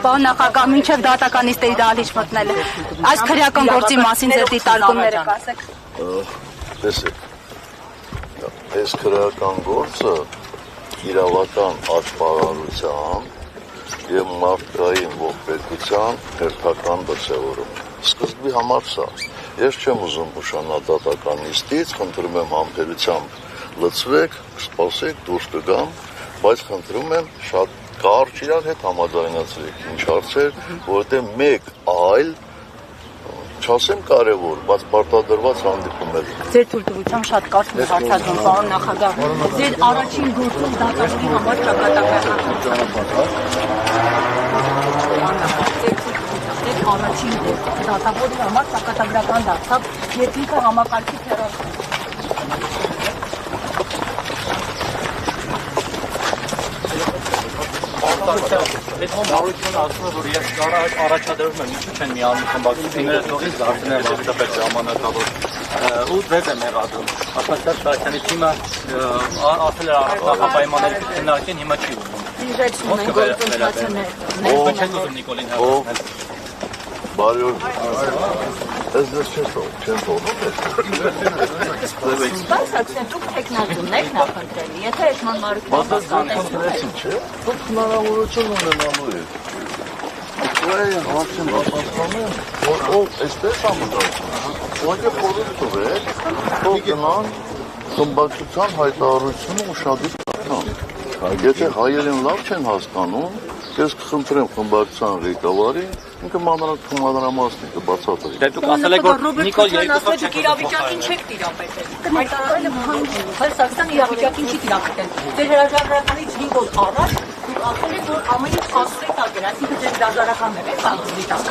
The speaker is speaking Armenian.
Պարոն նախագահ, մինչև դատականիստերի դահլիճ մտնել է։ Այս քրեական գործի մասին ձեր դիտարկումները կասեք։ Տեսեք, այս քրեական գործը իրավական աճպարարության և մարդկային ողբերգության հերթական դրսևորում է։ Սկզբի համար սա։ Ես չեմ ուզում ուշանալ դատականիստից, խնդրում եմ համբերությամբ լցվեք, սպասեք, դուրս կգամ, բայց խնդրում եմ շատ կարճ իրար հետ համաձայնացրեք, ինչ հարցեր, որովհետև մեկ այլ, չասեմ կարևոր, բայց պարտադրված հանդիպում է։ Ձեր թույլտվությամբ շատ կարճ հարցազրույց, պարոն նախագահ, ձեր առաջին գործում դատավորի համար առաջին դատավորի համար ճակատագրական դարձավ, երբ ինքը համակարգից հեռացավ։ Այդ համառությունը ասում է, որ ես առաջադրում եմ, ինչու չեն միանում խմբակցությունները թողից դարձնել վարչապետ ժամանակավոր ու ձեզ եմ եղադրում։ Ասացած Սարգսյանի թիմը ասել էր առանց պայմանների քննարկեն, հիմա չի ուզում։ Ոնց Ո՞վ չեն ուզում Նիկոլին հեռացնել։ Բարի օր։ Ես դες չեմ թողնում ես։ Բայց ասեն դուք տեխնազում եք նախընտրելի, եթե էշման մարուկյան հասկանեցին, չէ՞։ Դուք հնարավորություն ունենալու եք։ Ukraine հարցին պատասխանեմ, որ ով էստես ամուսնացում։ Ուղղակի խորհուրդ տվեք, թող գնան խմբակցության հայտարարությունը ուշադիր կարդան։ Եթե հայերեն լավ չեն հասկանում, ես կխնդրեմ խմբակցության ղեկավարին, ինքը մանրամասն է կբացատրի։ Դե դուք ասել եք, որ Նիկոլ երկուսով դուք իրավիճակին չեք տիրապետել։ Հայտարարել եմ Սարգսյանը իրավիճակին չի տիրապետել։ Ձեր հրաժարականից 5 օր առաջ դուք ասել եք, որ ամեն ինչ հասցրեք ագեր, այսինքն ձեր դաժանականներ եք աղձի տակ։